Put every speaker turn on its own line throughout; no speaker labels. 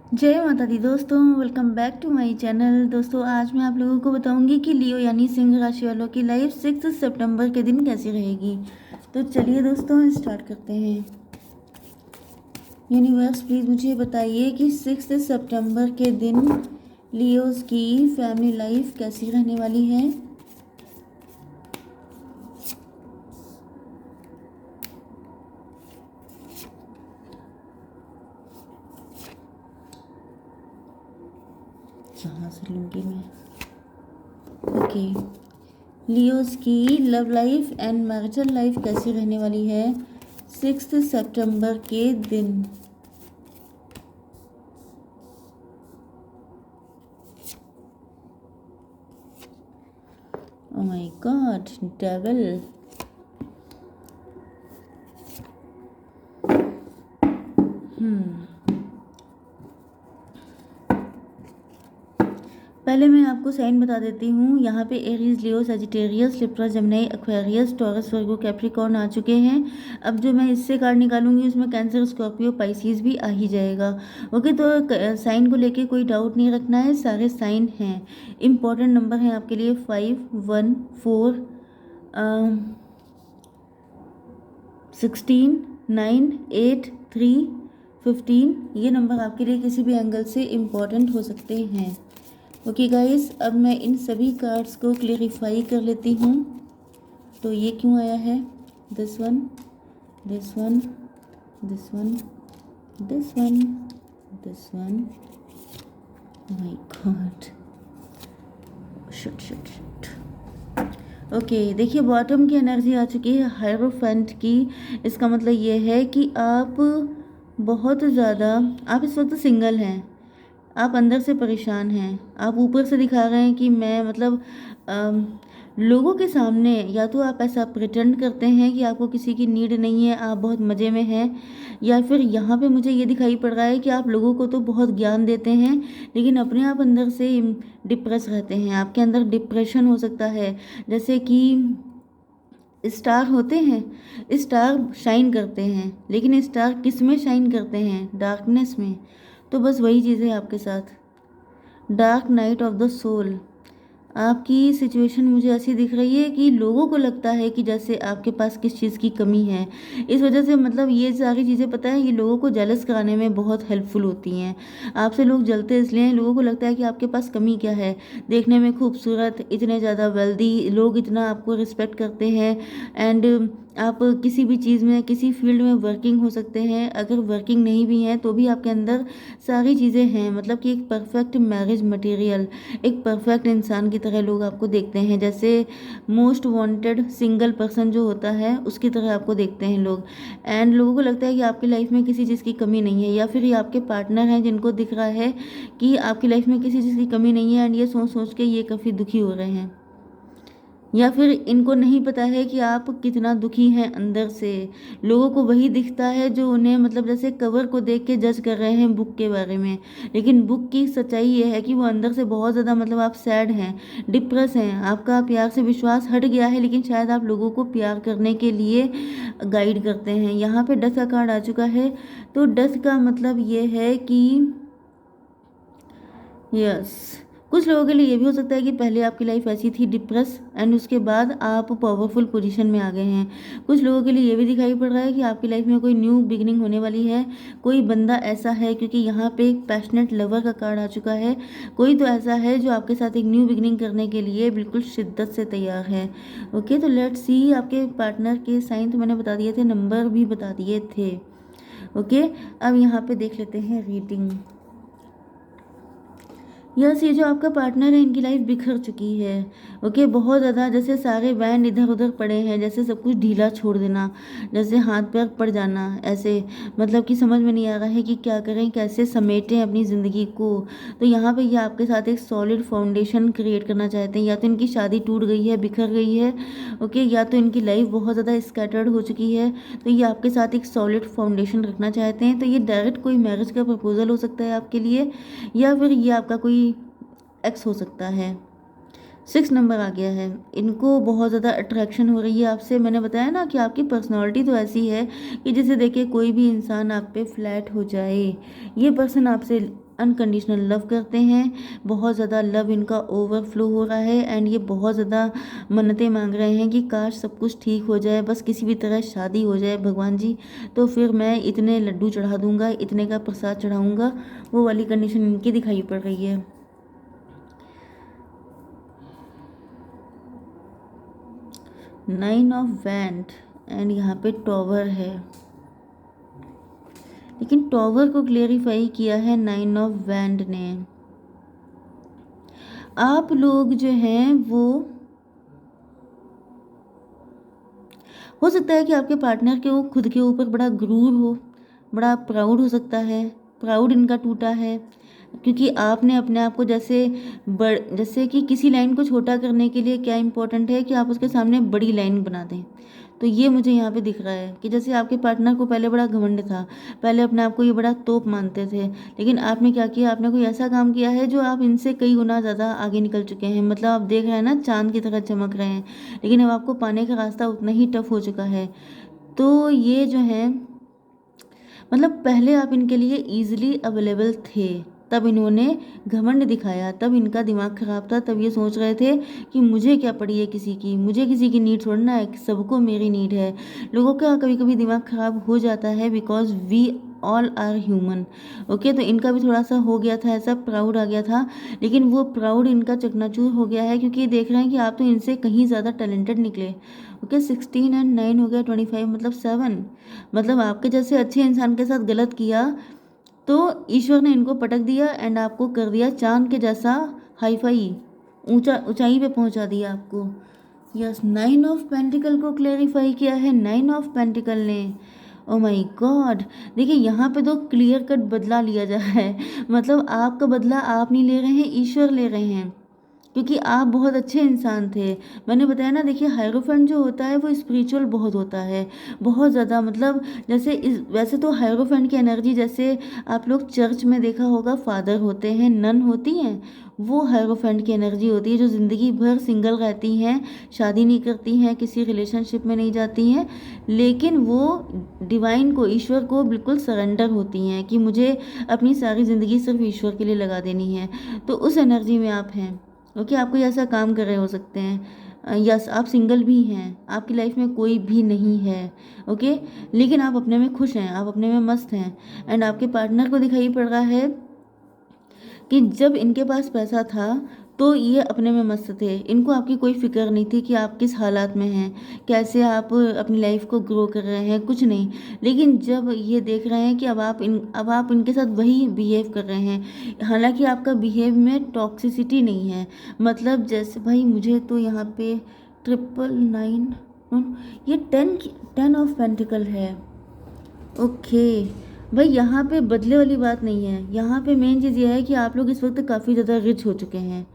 जय माता दी दोस्तों, welcome back to my channel. दोस्तों आज मैं आप लोगों को बताऊंगी कि लियो यानी सिंह राशि वालों की लाइफ 6 सितंबर के दिन कैसी रहेगी। तो चलिए दोस्तों स्टार्ट करते हैं। यूनिवर्स प्लीज़ मुझे बताइए कि 6 सितंबर के दिन लियोस की फैमिली लाइफ कैसी रहने वाली है। यहाँ से लूँगी मैं। ओके, लियोस की love life and marital life कैसी रहने वाली है 6 सितंबर के दिन। Oh my God, devil. पहले मैं आपको साइन बता देती हूँ। यहाँ पे Aries, Leo, Sagittarius, Libra, Gemini, Aquarius, Taurus, Virgo, Capricorn आ चुके हैं। अब जो मैं इससे कार्ड निकालूंगी उसमें कैंसर, स्कॉर्पियो, पाइसिस भी आ ही जाएगा। ओके, तो साइन को लेके कोई डाउट नहीं रखना है, सारे साइन हैं। इम्पॉर्टेंट नंबर है आपके लिए 5, 1, 4, 16, 9, 8, 3, 15। ये नंबर आपके लिए किसी भी एंगल से इम्पॉर्टेंट हो सकते हैं। ओके गाइस, अब मैं इन सभी कार्ड्स को क्लेरिफाई कर लेती हूँ। तो ये क्यों आया है, this one, this one, this one, this one, this one. My God, shit shit shit. Okay, देखिए बॉटम की एनर्जी आ चुकी है हायरोफेंट की। इसका मतलब ये है कि आप बहुत ज़्यादा, आप इस वक्त सिंगल हैं, आप अंदर से परेशान हैं। आप ऊपर से दिखा रहे हैं कि मैं मतलब लोगों के सामने या तो आप ऐसा प्रिटेंड करते हैं कि आपको किसी की नीड नहीं है, आप बहुत मज़े में हैं, या फिर यहाँ पे मुझे ये दिखाई पड़ रहा है कि आप लोगों को तो बहुत ज्ञान देते हैं लेकिन अपने आप अंदर से डिप्रेस रहते हैं। आपके अंदर डिप्रेशन हो सकता है। जैसे कि स्टार होते हैं, स्टार शाइन करते हैं, लेकिन स्टार किस में शाइन करते हैं? डार्कनेस में। तो बस वही चीज़ है आपके साथ, dark night of the soul. आपकी सिचुएशन मुझे ऐसी दिख रही है कि लोगों को लगता है कि जैसे आपके पास किस चीज़ की कमी है। इस वजह से मतलब ये सारी चीज़ें पता है, ये लोगों को जेलस कराने में बहुत हेल्पफुल होती हैं। आपसे लोग जलते इसलिए हैं, लोगों को लगता है कि आपके पास कमी क्या है। देखने में खूबसूरत, इतने ज़्यादा वेल्दी, लोग इतना आपको रिस्पेक्ट करते हैं, एंड आप किसी भी चीज़ में, किसी फील्ड में वर्किंग हो सकते हैं। अगर वर्किंग नहीं भी हैं तो भी आपके अंदर सारी चीज़ें हैं। मतलब कि एक परफेक्ट मैरिज मटेरियल, एक परफेक्ट इंसान की तरह लोग आपको देखते हैं। जैसे मोस्ट वांटेड सिंगल पर्सन जो होता है उसकी तरह आपको देखते हैं लोग। एंड लोगों को लगता है कि आपकी लाइफ में किसी चीज़ की कमी नहीं है, या फिर ये आपके पार्टनर हैं जिनको दिख रहा है कि आपकी लाइफ में किसी चीज़ की कमी नहीं है, एंड ये सोच सोच के ये काफ़ी दुखी हो रहे हैं। या फिर इनको नहीं पता है कि आप कितना दुखी हैं अंदर से। लोगों को वही दिखता है जो उन्हें, मतलब जैसे कवर को देख के जज कर रहे हैं बुक के बारे में, लेकिन बुक की सच्चाई ये है कि वो अंदर से बहुत ज़्यादा, मतलब आप सैड हैं, डिप्रेस हैं, आपका प्यार से विश्वास हट गया है, लेकिन शायद आप लोगों को प्यार करने के लिए गाइड करते हैं। यहाँ पे डेथ का कार्ड आ चुका है। तो डेथ का मतलब ये है कि यस, कुछ लोगों के लिए ये भी हो सकता है कि पहले आपकी लाइफ ऐसी थी डिप्रेस, एंड उसके बाद आप पावरफुल पोजीशन में आ गए हैं। कुछ लोगों के लिए ये भी दिखाई पड़ रहा है कि आपकी लाइफ में कोई न्यू बिगिनिंग होने वाली है। कोई बंदा ऐसा है, क्योंकि यहाँ पे एक पैशनेट लवर का कार्ड आ चुका है। कोई तो ऐसा है जो आपके साथ एक न्यू बिगिनिंग करने के लिए बिल्कुल शिद्दत से तैयार है। ओके, तो लेट्स सी आपके पार्टनर के साइन तो मैंने बता दिए थे, नंबर भी बता दिए थे। ओके, अब यहाँ पे देख लेते हैं रीडिंग। यस, ये जो आपका पार्टनर है इनकी लाइफ बिखर चुकी है। ओके, बहुत ज़्यादा, जैसे सारे बैंड इधर उधर पड़े हैं, जैसे सब कुछ ढीला छोड़ देना, जैसे हाथ पैर पड़ जाना ऐसे। मतलब कि समझ में नहीं आ रहा है कि क्या करें, कैसे समेटें अपनी ज़िंदगी को। तो यहाँ पे ये आपके साथ एक सॉलिड फाउंडेशन क्रिएट करना चाहते हैं। या तो इनकी शादी टूट गई है, बिखर गई है, ओके, या तो इनकी लाइफ बहुत ज़्यादा स्कैटर्ड हो चुकी है। तो ये आपके साथ एक सॉलिड फाउंडेशन रखना चाहते हैं। तो ये डायरेक्ट कोई मैरिज का प्रपोजल हो सकता है आपके लिए, या फिर ये आपका कोई एक्स हो सकता है। 6 नंबर आ गया है। इनको बहुत ज़्यादा अट्रैक्शन हो रही है आपसे। मैंने बताया ना कि आपकी पर्सनालिटी तो ऐसी है कि जिसे देख के कोई भी इंसान आप पे फ्लैट हो जाए। ये पर्सन आपसे अनकंडीशनल लव करते हैं, बहुत ज़्यादा लव इनका ओवरफ्लो हो रहा है एंड ये बहुत ज़्यादा मन्नतें मांग रहे हैं कि काश सब कुछ ठीक हो जाए, बस किसी भी तरह शादी हो जाए भगवान जी, तो फिर मैं इतने लड्डू चढ़ा दूंगा, इतने का प्रसाद चढ़ाऊंगा। वो वाली कंडीशन इनकी दिखाई पड़ रही है। नाइन ऑफ वैंड एंड यहाँ पे टॉवर है, लेकिन टॉवर को क्लेरिफाई किया है नाइन ऑफ वैंड ने। आप लोग जो हैं वो हो सकता है कि आपके पार्टनर के वो खुद के ऊपर बड़ा गुरूर हो, बड़ा प्राउड हो सकता है, प्राउड इनका टूटा है, क्योंकि आपने अपने आप को जैसे कि किसी लाइन को छोटा करने के लिए क्या इंपॉर्टेंट है कि आप उसके सामने बड़ी लाइन बना दें। तो ये मुझे यहाँ पे दिख रहा है कि जैसे आपके पार्टनर को पहले बड़ा घमंड था, पहले अपने आप को ये बड़ा तोप मानते थे, लेकिन आपने क्या किया, आपने कोई ऐसा काम किया है जो आप इनसे कई गुना ज़्यादा आगे निकल चुके हैं। मतलब आप देख रहे हैं ना, चांद की तरह चमक रहे हैं, लेकिन अब आपको पाने का रास्ता उतना ही टफ हो चुका है। तो ये जो है, मतलब पहले आप इनके लिए ईजिली अवेलेबल थे, तब इन्होंने घमंड दिखाया, तब इनका दिमाग खराब था, तब ये सोच रहे थे कि मुझे क्या पड़ी है किसी की, मुझे किसी की नीड छोड़ना है, सबको मेरी नीड है। लोगों का कभी कभी दिमाग खराब हो जाता है, because we all are human. Okay, तो इनका भी थोड़ा सा हो गया था ऐसा, प्राउड आ गया था, लेकिन वो प्राउड इनका चकनाचूर हो गया है, क्योंकि ये देख रहे हैं कि आप तो इनसे कहीं ज़्यादा टैलेंटेड निकले। ओके, 16 एंड 9 हो गया, 25 मतलब 7। मतलब आपके जैसे अच्छे इंसान के साथ गलत किया तो ईश्वर ने इनको पटक दिया एंड आपको कर दिया चांद के जैसा हाईफाई, ऊंचाई पे पहुंचा दिया आपको। यस, नाइन ऑफ पेंटिकल को क्लेरिफाई किया है नाइन ऑफ पेंटिकल ने। ओ माय गॉड, देखिए यहाँ पे तो क्लियर कट बदला लिया जा रहा है। मतलब आपका बदला आप नहीं ले रहे हैं, ईश्वर ले रहे हैं, क्योंकि आप बहुत अच्छे इंसान थे। मैंने बताया ना, देखिए हायरोफेंट जो होता है वो स्पिरिचुअल बहुत होता है, बहुत ज़्यादा। मतलब जैसे वैसे तो हायरोफेंट की एनर्जी, जैसे आप लोग चर्च में देखा होगा, फादर होते हैं, नन होती हैं, वो हायरोफेंट की एनर्जी होती है, जो ज़िंदगी भर सिंगल रहती हैं, शादी नहीं करती हैं, किसी रिलेशनशिप में नहीं जाती हैं, लेकिन वो डिवाइन को, ईश्वर को बिल्कुल सरेंडर होती हैं कि मुझे अपनी सारी ज़िंदगी सिर्फ ईश्वर के लिए लगा देनी है। तो उस एनर्जी में आप हैं। ओके, आप कोई ऐसा काम कर रहे हो सकते हैं, यस आप सिंगल भी हैं, आपकी लाइफ में कोई भी नहीं है। ओके, लेकिन आप अपने में खुश हैं, आप अपने में मस्त हैं, एंड आपके पार्टनर को दिखाई पड़ रहा है कि जब इनके पास पैसा था तो ये अपने में मस्त थे, इनको आपकी कोई फिक्र नहीं थी कि आप किस हालात में हैं, कैसे आप अपनी लाइफ को ग्रो कर रहे हैं, कुछ नहीं। लेकिन जब ये देख रहे हैं कि अब आप इनके साथ वही बिहेव कर रहे हैं, हालांकि आपका बिहेव में टॉक्सिसिटी नहीं है। मतलब जैसे भाई मुझे तो यहाँ पे 999, ये 10 ऑफ पेंटिकल है। ओके भाई, यहाँ पे बदले वाली बात नहीं है, यहाँ पे मेन चीज़ ये है कि आप लोग इस वक्त काफ़ी ज़्यादा रिच हो चुके हैं,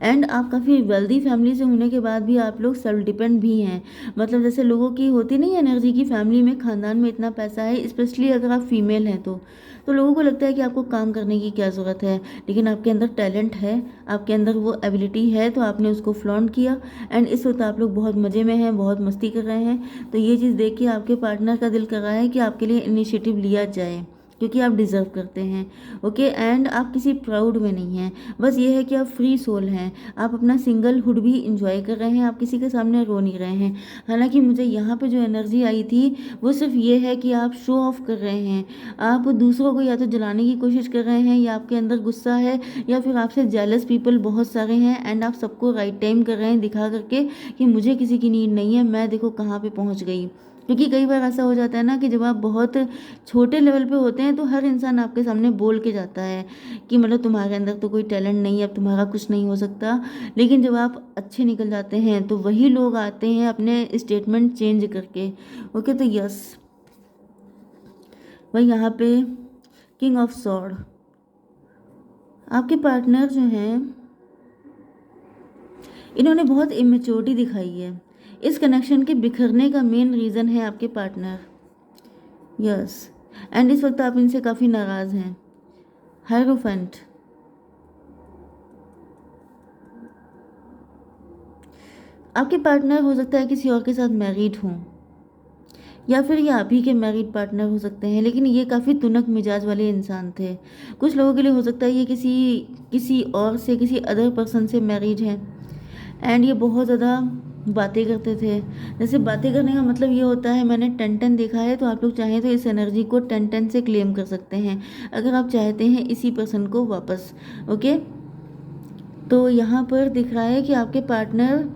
एंड आप काफ़ी वेल्दी फैमिली से होने के बाद भी आप लोग सेल्फ डिपेंड भी हैं। मतलब जैसे लोगों की होती नहीं एनर्जी की, फैमिली में, खानदान में इतना पैसा है, स्पेशली अगर आप फीमेल हैं तो लोगों को लगता है कि आपको काम करने की क्या ज़रूरत है, लेकिन आपके अंदर टैलेंट है, आपके अंदर वो एबिलिटी है, तो आपने उसको फ्लॉन्ट किया, एंड इस वक्त आप लोग बहुत मज़े में हैं, बहुत मस्ती कर रहे हैं। तो ये चीज़ देख के आपके पार्टनर का दिल कर रहा है कि आपके लिए इनिशिएटिव लिया जाए, क्योंकि आप डिज़र्व करते हैं। ओके, एंड आप किसी प्राउड में नहीं हैं, बस ये है कि आप फ्री सोल हैं, आप अपना सिंगलहुड भी इंजॉय कर रहे हैं, आप किसी के सामने रो नहीं रहे हैं। हालांकि मुझे यहाँ पे जो एनर्जी आई थी वो सिर्फ ये है कि आप शो ऑफ कर रहे हैं, आप दूसरों को या तो जलाने की कोशिश कर रहे हैं, या आपके अंदर गुस्सा है, या फिर आपसे जेलस पीपल बहुत सारे हैं, एंड आप सबको राइट टाइम कर रहे हैं दिखा करके कि मुझे किसी की नीड नहीं है, मैं देखो कहाँ पे पहुँच गई। क्योंकि कई बार ऐसा हो जाता है ना कि जब आप बहुत छोटे लेवल पे होते हैं तो हर इंसान आपके सामने बोल के जाता है कि मतलब तुम्हारे अंदर तो कोई टैलेंट नहीं है, अब तुम्हारा कुछ नहीं हो सकता। लेकिन जब आप अच्छे निकल जाते हैं तो वही लोग आते हैं अपने स्टेटमेंट चेंज करके। ओके, तो यस भाई यहाँ पे किंग ऑफ सॉर्ड, आपके पार्टनर जो हैं इन्होंने बहुत इमेच्योरिटी दिखाई है। इस कनेक्शन के बिखरने का मेन रीज़न है आपके पार्टनर। यस, एंड इस वक्त आप इनसे काफ़ी नाराज़ हैं। हायरोफेंट, आपके पार्टनर हो सकता है किसी और के साथ मैरिड हों, या फिर ये आप ही के मैरिड पार्टनर हो सकते हैं, लेकिन ये काफ़ी तुनक मिजाज वाले इंसान थे। कुछ लोगों के लिए हो सकता है ये किसी और से, किसी अदर पर्सन से मैरिड है। एंड ये बहुत ज़्यादा बातें करते थे। जैसे बातें करने का मतलब ये होता है, मैंने 10-10 देखा है, तो आप लोग चाहें तो इस एनर्जी को 10-10 से क्लेम कर सकते हैं अगर आप चाहते हैं इसी पर्सन को वापस। ओके, तो यहाँ पर दिख रहा है कि आपके पार्टनर,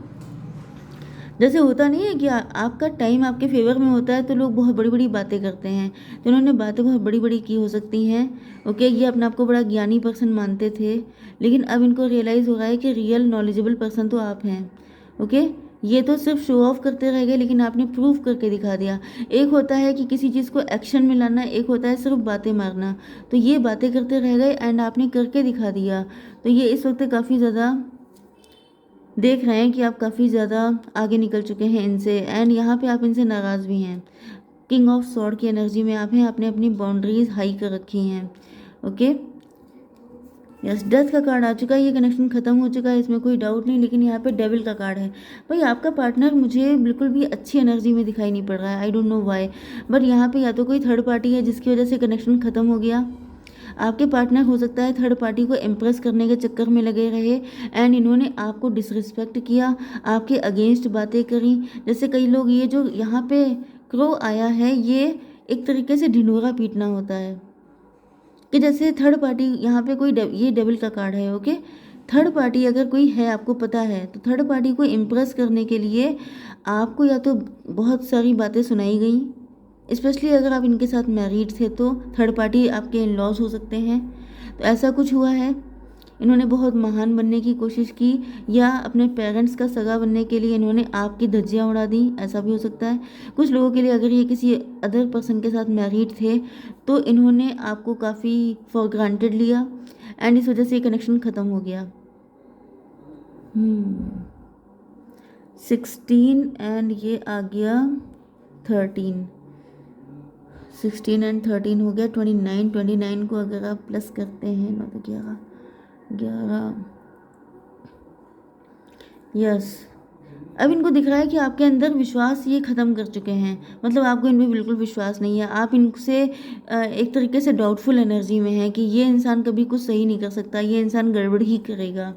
जैसे होता नहीं है कि आपका टाइम आपके फेवर में होता है तो लोग बहुत बड़ी बड़ी बातें करते हैं, तो इन्होंने बातें बहुत बड़ी बड़ी की हो सकती हैं। ओके, ये अपने आप को बड़ा ज्ञानी पर्सन मानते थे, लेकिन अब इनको रियलाइज़ हो रहा है कि रियल नॉलेजेबल पर्सन तो आप हैं। ओके, ये तो सिर्फ शो ऑफ करते रह गए, लेकिन आपने प्रूव करके दिखा दिया। एक होता है कि किसी चीज़ को एक्शन में लाना, एक होता है सिर्फ बातें मारना। तो ये बातें करते रह गए एंड आपने करके दिखा दिया। तो ये इस वक्त काफ़ी ज़्यादा देख रहे हैं कि आप काफ़ी ज़्यादा आगे निकल चुके हैं इनसे, एंड यहाँ पे आप इनसे नाराज़ भी हैं। किंग ऑफ सॉर्ड की एनर्जी में आप हैं, आपने अपनी बाउंड्रीज हाई कर रखी हैं। ओके, यस, डेथ का कार्ड आ चुका है, ये कनेक्शन ख़त्म हो चुका है, इसमें कोई डाउट नहीं। लेकिन यहाँ पे डेविल का कार्ड है। भाई आपका पार्टनर मुझे बिल्कुल भी अच्छी एनर्जी में दिखाई नहीं पड़ रहा है, I don't know why. But यहाँ पे या तो कोई थर्ड पार्टी है जिसकी वजह से कनेक्शन ख़त्म हो गया। आपके पार्टनर हो सकता है थर्ड पार्टी को इम्प्रेस करने के चक्कर में लगे रहे एंड इन्होंने आपको डिसरिस्पेक्ट किया, आपके अगेंस्ट बातें करी। जैसे कई लोग, ये जो यहाँ पे क्रो आया है, ये एक तरीके से ढिंढोरा पीटना होता है कि जैसे थर्ड पार्टी, यहाँ पे कोई ये डेविल का कार्ड है। ओके, थर्ड पार्टी अगर कोई है, आपको पता है, तो थर्ड पार्टी को इम्प्रेस करने के लिए आपको या तो बहुत सारी बातें सुनाई गई, स्पेशली अगर आप इनके साथ मैरिड थे तो थर्ड पार्टी आपके इन लॉज हो सकते हैं। तो ऐसा कुछ हुआ है, इन्होंने बहुत महान बनने की कोशिश की, या अपने पेरेंट्स का सगा बनने के लिए इन्होंने आपकी धज्जियाँ उड़ा दी, ऐसा भी हो सकता है। कुछ लोगों के लिए अगर ये किसी अदर पर्सन के साथ मैरिड थे तो इन्होंने आपको काफ़ी फॉर ग्रांटेड लिया एंड इस वजह से ये कनेक्शन ख़त्म हो गया। 16 एंड ये आ गया 13, 16 एंड 13 हो गया 29। 29 को अगर आप प्लस करते हैं 9 तो 11, यस। अब इनको दिख रहा है कि आपके अंदर विश्वास ये ख़त्म कर चुके हैं, मतलब आपको इनमें बिल्कुल विश्वास नहीं है। आप इनसे एक तरीके से डाउटफुल एनर्जी में है कि ये इंसान कभी कुछ सही नहीं कर सकता, ये इंसान गड़बड़ ही करेगा।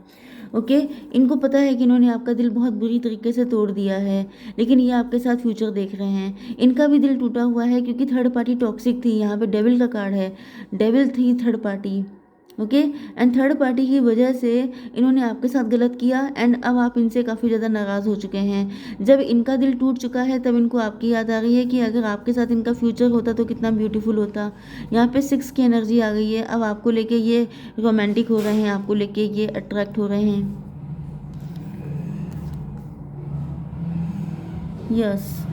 ओके, इनको पता है कि इन्होंने आपका दिल बहुत बुरी तरीके से तोड़ दिया है, लेकिन ये आपके साथ फ्यूचर देख रहे हैं। इनका भी दिल टूटा हुआ है क्योंकि थर्ड पार्टी टॉक्सिक थी। यहाँ पे डेविल का कार्ड है, डेविल थी third party. Okay, and third party की वजह से इन्होंने आपके साथ गलत किया एंड अब आप इनसे काफ़ी ज़्यादा नाराज़ हो चुके हैं। जब इनका दिल टूट चुका है तब इनको आपकी याद आ रही है कि अगर आपके साथ इनका फ्यूचर होता तो कितना ब्यूटीफुल होता। यहाँ पे 6 की एनर्जी आ गई है। अब आपको लेके ये रोमांटिक हो रहे हैं, आपको लेके ये अट्रैक्ट हो रहे हैं। यस,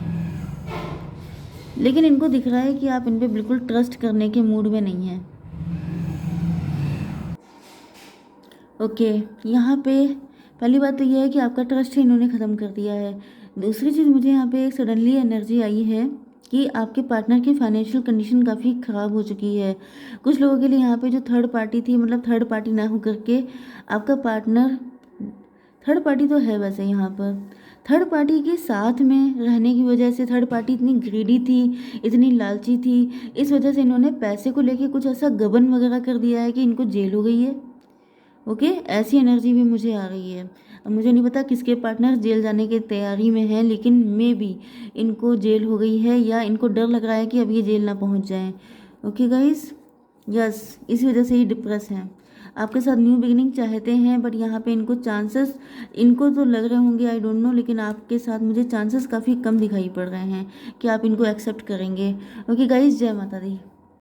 लेकिन इनको दिख रहा है कि आप इन पे बिल्कुल ट्रस्ट करने के मूड में नहीं हैं। ओके, यहाँ पे पहली बात तो यह है कि आपका ट्रस्ट ही इन्होंने ख़त्म कर दिया है। दूसरी चीज़, मुझे यहाँ पे एक सडनली एनर्जी आई है कि आपके पार्टनर की फाइनेंशियल कंडीशन काफ़ी ख़राब हो चुकी है। कुछ लोगों के लिए यहाँ पे जो थर्ड पार्टी थी, मतलब थर्ड पार्टी ना हो करके आपका पार्टनर, थर्ड पार्टी तो है वैसे, यहाँ पर थर्ड पार्टी के साथ में रहने की वजह से थर्ड पार्टी इतनी ग्रीडी थी, इतनी लालची थी, इस वजह से इन्होंने पैसे को लेके कुछ ऐसा गबन वगैरह कर दिया है कि इनको जेल हो गई है। ओके, ऐसी एनर्जी भी मुझे आ रही है। अब मुझे नहीं पता किसके पार्टनर जेल जाने की तैयारी में है, लेकिन मे बी इनको जेल हो गई है या इनको डर लग रहा है कि अब ये जेल ना पहुंच जाए। ओके गाइस, यस, इसी वजह से ही डिप्रेस हैं। आपके साथ न्यू बिगिनिंग चाहते हैं, बट यहाँ पे इनको चांसेस, इनको तो लग रहे होंगे, आई डोंट नो, लेकिन आपके साथ मुझे चांसेस काफ़ी कम दिखाई पड़ रहे हैं कि आप इनको एक्सेप्ट करेंगे। ओके गाइस, जय माता दी।